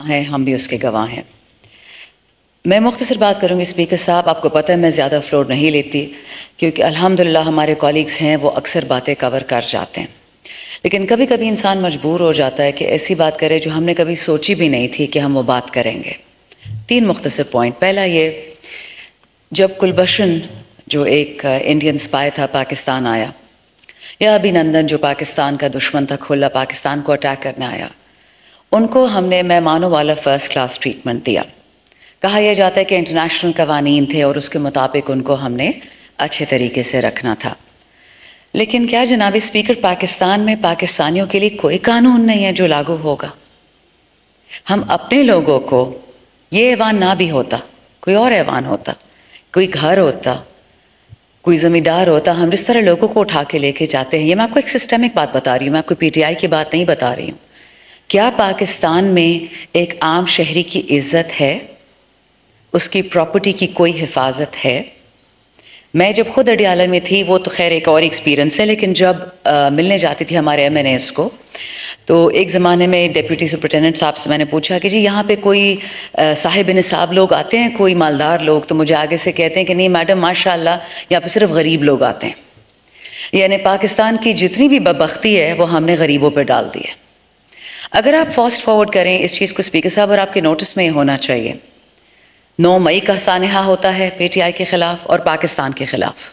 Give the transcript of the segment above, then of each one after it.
है, हम भी उसके गवाह हैं। मैं मुख्तसर बात करूँगी स्पीकर साहब, आपको पता है मैं ज़्यादा फ्लोर नहीं लेती क्योंकि अल्हम्दुलिल्लाह हमारे कॉलीग्स हैं वो अक्सर बातें कवर कर जाते हैं, लेकिन कभी कभी इंसान मजबूर हो जाता है कि ऐसी बात करे जो हमने कभी सोची भी नहीं थी कि हम वो बात करेंगे। 3 मुख्तसर पॉइंट। पहला ये, जब कुलभूषण जो एक इंडियन स्पाई था पाकिस्तान आया, या अभिनंदन जो पाकिस्तान का दुश्मन था, खुला पाकिस्तान को अटैक करने आया, उनको हमने मेहमानों वाला फ़र्स्ट क्लास ट्रीटमेंट दिया। कहा यह जाता है कि इंटरनेशनल कवानीन थे और उसके मुताबिक उनको हमने अच्छे तरीके से रखना था। लेकिन क्या जनाब स्पीकर, पाकिस्तान में पाकिस्तानियों के लिए कोई कानून नहीं है जो लागू होगा। हम अपने लोगों को, ये ऐवान ना भी होता, कोई और ऐवान होता, कोई घर होता, कोई ज़मींदार होता, हम जिस तरह लोगों को उठा के लेके जाते हैं, ये मैं आपको एक सिस्टमिक बात बता रही हूँ, मैं आपको PTI की बात नहीं बता रही हूँ। क्या पाकिस्तान में एक आम शहरी की इज़्ज़त है, उसकी प्रॉपर्टी की कोई हिफाजत है? मैं जब खुद अडियाला में थी, वो तो खैर एक और एक्सपीरियंस है, लेकिन जब मिलने जाती थी हमारे MNAs को, तो एक ज़माने में डिप्टी सुपरिटेंडेंट साहब से मैंने पूछा कि जी यहाँ पे कोई साहिब निसाब लोग आते हैं, कोई मालदार लोग? तो मुझे आगे से कहते हैं कि नहीं मैडम माशाल्लाह यहाँ पे सिर्फ गरीब लोग आते हैं। यानी पाकिस्तान की जितनी भी बदबख्ती है वो हमने गरीबों पर डाल दी है। अगर आप फास्ट फॉरवर्ड करें इस चीज़ को स्पीकर साहब, और आपके नोटिस में ये होना चाहिए, 9 मई का सानहा होता है PTI के ख़िलाफ़ और पाकिस्तान के ख़िलाफ़।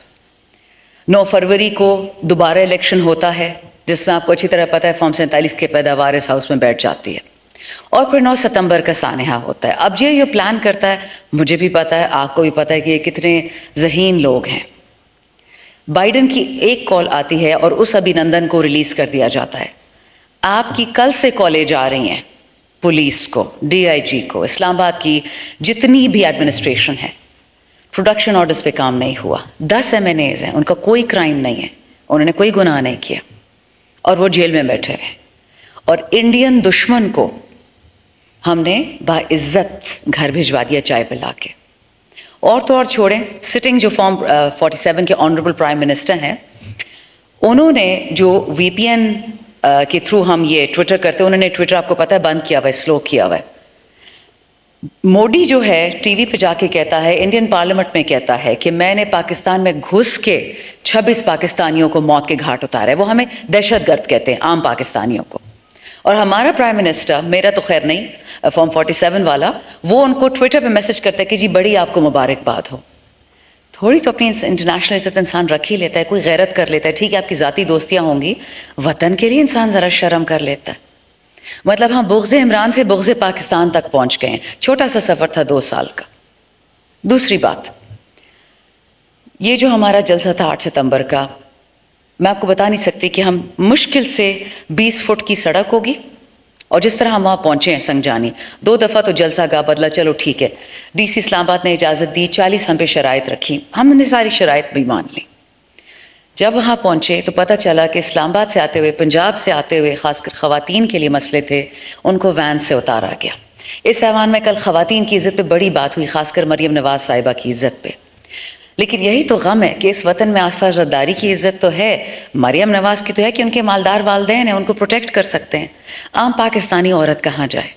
9 फरवरी को दोबारा इलेक्शन होता है जिसमें आपको अच्छी तरह पता है फॉर्म 47 की पैदावार इस हाउस में बैठ जाती है, और फिर 9 सितंबर का सानहा होता है। अब ये प्लान करता है, मुझे भी पता है, आपको भी पता है कि ये कितने ज़हीन लोग हैं। बाइडन की एक कॉल आती है और उस अभिनंदन को रिलीज़ कर दिया जाता है। आपकी कल से कॉलेज आ रही हैं, पुलिस को, DIG को, इस्लामाबाद की जितनी भी एडमिनिस्ट्रेशन है, प्रोडक्शन ऑर्डर्स पे काम नहीं हुआ। 10 MNAs हैं, उनका कोई क्राइम नहीं है, उन्होंने कोई गुनाह नहीं किया और वो जेल में बैठे हैं। और इंडियन दुश्मन को हमने बाइज्जत घर भिजवा दिया चाय पिला के। और तो और छोड़ें, सिटिंग जो फॉर्म 47 के ऑनरेबल प्राइम मिनिस्टर हैं, उन्होंने जो VPN के थ्रू हम ये ट्विटर करते हैं, उन्होंने ट्विटर आपको पता है बंद किया हुआ है, स्लो किया हुआ है। मोदी जो है TV पे जाके कहता है, इंडियन पार्लियामेंट में कहता है कि मैंने पाकिस्तान में घुस के 26 पाकिस्तानियों को मौत के घाट उतारा है। वो हमें दहशतगर्द कहते हैं, आम पाकिस्तानियों को। और हमारा प्राइम मिनिस्टर, मेरा तो खैर नहीं, फॉर्म 47 वाला, वो उनको ट्विटर पे मैसेज करता है कि जी बड़ी आपको मुबारकबाद हो। थोड़ी तो अपनी इंटरनेशनल इज्जत इंसान रख ही लेता है, कोई गैरत कर लेता है। ठीक है आपकी ज़ाती दोस्तियाँ होंगी, वतन के लिए इंसान ज़रा शर्म कर लेता है। मतलब हम बुग़्ज़ इमरान से बुग़्ज़ पाकिस्तान तक पहुँच गए हैं। छोटा सा सफ़र था 2 साल का। दूसरी बात, ये जो हमारा जलसा था 8 सितंबर का, मैं आपको बता नहीं सकती कि हम मुश्किल से 20 फुट की सड़क होगी, और जिस तरह हम वहाँ पहुँचे हैं संगजानी, 2 दफ़ा तो जलसा गा बदला, चलो ठीक है, DC इस्लामाबाद ने इजाज़त दी, 40 हम पे शराइत रखी, हमने सारी शराइत भी मान ली। जब वहाँ पहुँचे तो पता चला कि इस्लामाबाद से आते हुए, पंजाब से आते हुए, ख़ासकर ख़वातीन के लिए मसले थे, उनको वैन से उतारा गया। इस ऐवान में कल ख़वातीन की इज़्ज़त पे बड़ी बात हुई, ख़ासकर मरियम नवाज़ साहिबा की इज़्ज़त पे। लेकिन यही तो गम है कि इस वतन में आसफा ज़रदारी की इज़्ज़त तो है, मरियम नवाज़ की तो है कि उनके मालदार वालदैन हैं, उनको प्रोटेक्ट कर सकते हैं। आम पाकिस्तानी औरत कहाँ जाए?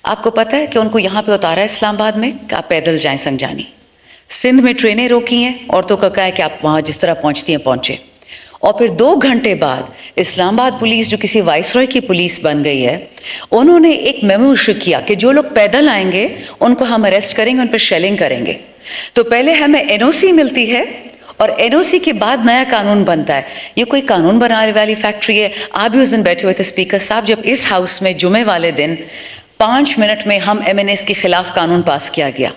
आपको पता है कि उनको यहाँ पे उतारा है इस्लामाबाद में कि आप पैदल जाएं संगजानी। सिंध में ट्रेनें रोकी हैं, औरतों का कहा है कि आप वहाँ जिस तरह पहुँचती हैं पहुँचे। और फिर 2 घंटे बाद इस्लामाबाद पुलिस, जो किसी वाइसरॉय की पुलिस बन गई है, उन्होंने एक मेमो इशू किया कि जो लोग पैदल आएंगे उनको हम अरेस्ट करेंगे, उन पर शेलिंग करेंगे। तो पहले हमें NOC मिलती है और NOC के बाद नया कानून बनता है। ये कोई कानून बनाने वाली फैक्ट्री है? आप भी उस दिन बैठे हुए थे स्पीकर साहब, जब इस हाउस में जुमे वाले दिन 5 मिनट में हम MNAs के खिलाफ कानून पास किया गया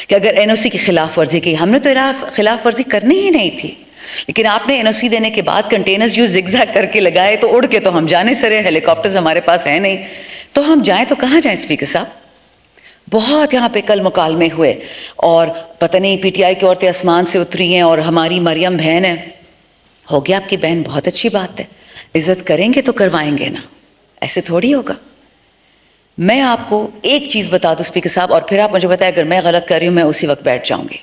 कि अगर NOC की खिलाफ वर्जी की, हमने तो खिलाफ वर्जी करनी ही नहीं थी, लेकिन आपने NOC देने के बाद कंटेनर्स यूँ जिगजैग करके लगाए, तो उड़ के तो हम जाने सरे, हेलीकॉप्टर्स हमारे पास है नहीं, तो हम जाएं तो कहाँ जाएं स्पीकर साहब? बहुत यहाँ पे कल मुकालमे हुए, और पता नहीं PTI की औरतें आसमान से उतरी हैं, और हमारी मरियम बहन है। हो गया आपकी बहन, बहुत अच्छी बात है, इज़्ज़त करेंगे तो करवाएंगे ना, ऐसे थोड़ी होगा। मैं आपको एक चीज़ बता दूँ स्पीकर साहब, और फिर आप मुझे बताएं अगर मैं गलत कर रही हूँ, मैं उसी वक्त बैठ जाऊँगी।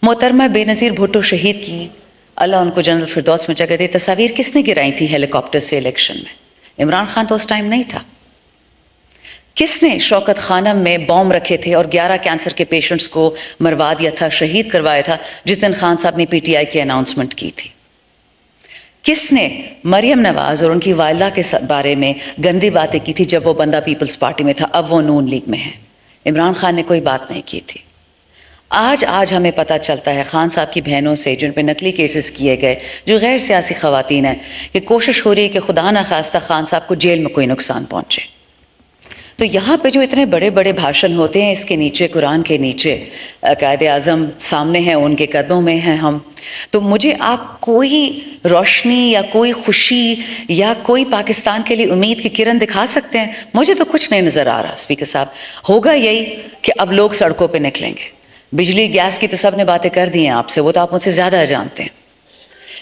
मोहतरमा बेनज़ीर भुट्टो शहीद की, अल्लाह उनको जन्नत फिरदौस में जगह दे, तस्वीर किसने गिराई थी हेलीकॉप्टर से इलेक्शन में? इमरान खान तो उस टाइम नहीं था। किसने शौकत खानम में बॉम्ब रखे थे और 11 कैंसर के पेशेंट्स को मरवा दिया था, शहीद करवाया था, जिस दिन खान साहब ने पीटीआई की अनाउंसमेंट की थी? किसने मरियम नवाज और उनकी वालिदा के बारे में गंदी बातें की थी जब वो बंदा पीपल्स पार्टी में था, अब वो नून लीग में है? इमरान खान ने कोई बात नहीं की थी। आज हमें पता चलता है खान साहब की बहनों से, जिन पे नकली केसेस किए गए, जो गैर सियासी खवातीन हैं, कि कोशिश हो रही है कि खुदा ना खास्ता खान साहब को जेल में कोई नुकसान पहुंचे। तो यहाँ पे जो इतने बड़े बड़े भाषण होते हैं, इसके नीचे, कुरान के नीचे, कायदे आज़म सामने हैं, उनके कदमों में हैं हम। तो मुझे आप कोई रोशनी या कोई खुशी या कोई पाकिस्तान के लिए उम्मीद की किरण दिखा सकते हैं? मुझे तो कुछ नहीं नज़र आ रहा स्पीकर साहब। होगा यही कि अब लोग सड़कों पे निकलेंगे। बिजली गैस की तो सब ने बातें कर दी हैं आपसे, वो तो आप मुझसे ज़्यादा जानते हैं।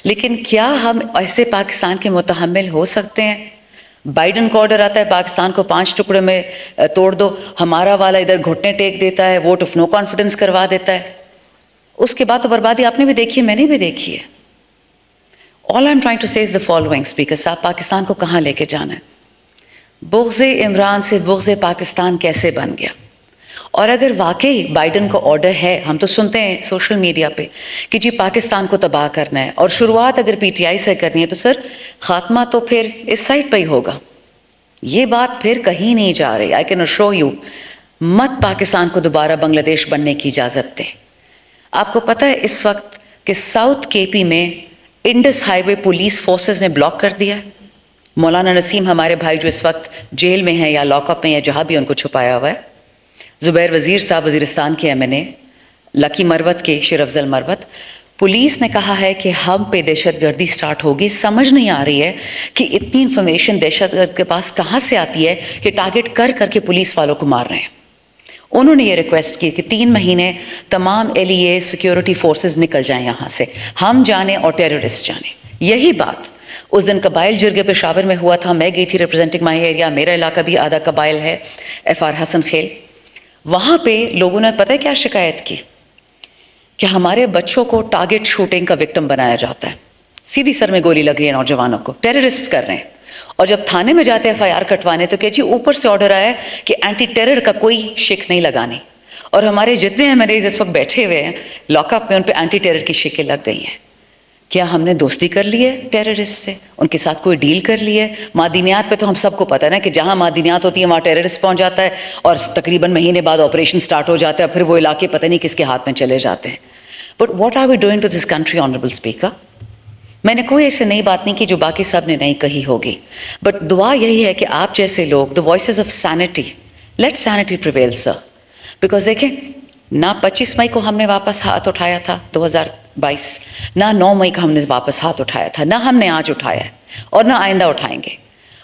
लेकिन क्या हम ऐसे पाकिस्तान के मुतहम्मिल हो सकते हैं? बाइडन का ऑर्डर आता है पाकिस्तान को 5 टुकड़े में तोड़ दो, हमारा वाला इधर घुटने टेक देता है, वोट ऑफ नो कॉन्फिडेंस करवा देता है। उसके बाद तो बर्बादी आपने भी देखी है, मैंने भी देखी है। All I am trying to say is the following speaker साहब, पाकिस्तान को कहाँ लेके जाना है? बुग़्ज़े इमरान से बुग़्ज़े पाकिस्तान कैसे बन गया? और अगर वाकई बाइडन का ऑर्डर है, हम तो सुनते हैं सोशल मीडिया पे कि जी पाकिस्तान को तबाह करना है, और शुरुआत अगर पीटीआई से करनी है, तो सर खात्मा तो फिर इस साइड पे ही होगा। ये बात फिर कहीं नहीं जा रही। आई कैन अश्योर यू, मत पाकिस्तान को दोबारा बांग्लादेश बनने की इजाज़त दें। आपको पता है इस वक्त कि साउथ केपी में इंडस हाईवे पुलिस फोर्सेस ने ब्लॉक कर दिया है। मौलाना नसीम हमारे भाई जो इस वक्त जेल में हैं या लॉकअप में या जहाँ भी उनको छुपाया हुआ है, ज़ुबैर वज़ीर साहब वज़ीरिस्तान के एमएनए, लकी मरवत के शेर अफजल मरवत, पुलिस ने कहा है कि हम पे दहशतगर्दी स्टार्ट होगी। समझ नहीं आ रही है कि इतनी इन्फॉर्मेशन दहशतगर्द के पास कहाँ से आती है कि टारगेट कर करके पुलिस वालों को मार रहे हैं। उन्होंने ये रिक्वेस्ट की कि 3 महीने तमाम LEA सिक्योरिटी फोर्सेस निकल जाएं यहाँ से, हम जाने और टेररिस्ट जाने। यही बात उस दिन कबाइल जिरगे पेशावर में हुआ था। मैं गई थी रिप्रेजेंटिंग माई एरिया, मेरा इलाका भी आधा कबाइल है, FR हसन खेल। वहाँ पे लोगों ने पता है क्या शिकायत की? कि हमारे बच्चों को टारगेट शूटिंग का विक्टिम बनाया जाता है, सीधी सर में गोली लग रही है नौजवानों को, टेररिस्ट कर रहे हैं। और जब थाने में जाते हैं FIR कटवाने, तो कह जी ऊपर से ऑर्डर आया है कि एंटी टेरर का कोई शिक नहीं लगानी। और हमारे जितने MLAs इस वक्त बैठे हुए हैं लॉकअप में, उन पर एंटी टेरर की शिकें लग गई हैं। क्या हमने दोस्ती कर ली है टेररिस्ट से? उनके साथ कोई डील कर ली है? मादनियात पे तो हम सबको पता है ना कि जहाँ मादनियात होती है वहाँ टेररिस्ट पहुँच जाता है, और तकरीबन महीने बाद ऑपरेशन स्टार्ट हो जाता है, फिर वो इलाके पता नहीं किसके हाथ में चले जाते हैं। But what are we doing to this country honourable speaker? मैंने कोई ऐसी नई बात नहीं की जो बाकी सब ने नहीं कही होगी, बट दुआ यही है कि आप जैसे लोग, the voices of sanity, let sanity prevail sir. Because देखें ना 25 मई को हमने वापस हाथ उठाया था 2022, ना 9 मई को हमने वापस हाथ उठाया था, ना हमने आज उठाया है और ना आइंदा उठाएंगे।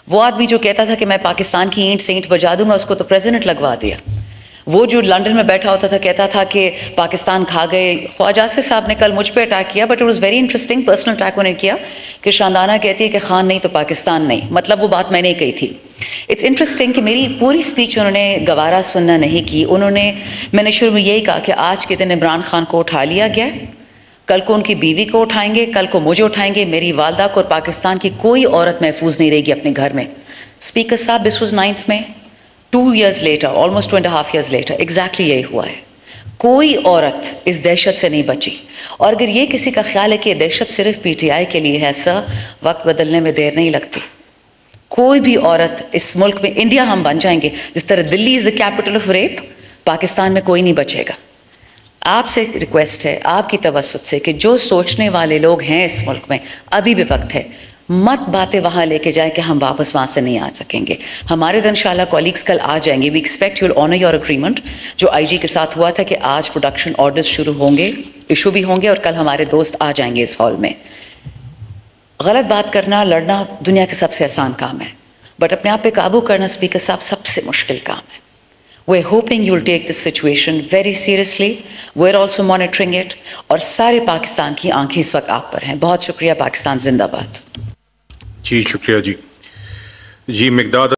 वो आदमी जो कहता था कि मैं पाकिस्तान की ईंट से ईंट बजा दूंगा, उसको तो प्रेसिडेंट लगवा दिया। वो जो लंदन में बैठा होता था कहता था कि पाकिस्तान खा गए। ख्वाजा आसिफ साहब ने कल मुझ पे अटैक किया, but it was very interesting, personal attack उन्होंने किया कि शानदाना कहती है कि खान नहीं तो पाकिस्तान नहीं, मतलब वो बात मैंने कही थी। इट्स इंटरेस्टिंग कि मेरी पूरी स्पीच उन्होंने गवारा सुनना नहीं की। मैंने शुरू में यही कहा कि आज के दिन इमरान खान को उठा लिया गया, कल को उनकी बीवी को उठाएंगे, कल को मुझे उठाएंगे, मेरी वालदा को, और पाकिस्तान की कोई औरत महफूज नहीं रहेगी अपने घर में। स्पीकर साहब, this was 9 May, 2 years later, almost 2.5 years later, exactly यही हुआ है। कोई औरत इस दहशत से नहीं बची। और अगर ये किसी का ख्याल है कि दहशत सिर्फ PTI के लिए है, सर वक्त बदलने में देर नहीं लगती। कोई भी औरत इस मुल्क में, इंडिया हम बन जाएंगे, जिस तरह Delhi is the capital of rape, Pakistan में कोई नहीं बचेगा। आपसे रिक्वेस्ट है, आपकी तवज्जो से, कि जो सोचने वाले लोग हैं इस मुल्क में, अभी भी वक्त है, मत बातें वहाँ लेके जाए कि हम वापस वहाँ से नहीं आ सकेंगे। हमारे तो इंशाल्लाह कॉलीग्स कल आ जाएंगे। We expect you will honour your agreement जो IG के साथ हुआ था कि आज प्रोडक्शन ऑर्डर्स शुरू होंगे, इशू भी होंगे, और कल हमारे दोस्त आ जाएंगे इस हॉल में। गलत बात करना, लड़ना दुनिया के सबसे आसान काम है, बट अपने आप पे काबू करना स्पीकर साहब सबसे मुश्किल काम है। We're hoping you'll take this situation very seriously. We're also monitoring it, और सारे पाकिस्तान की आंखें इस वक्त आप पर हैं। बहुत शुक्रिया। पाकिस्तान जिंदाबाद। जी शुक्रिया जी। मिकदाद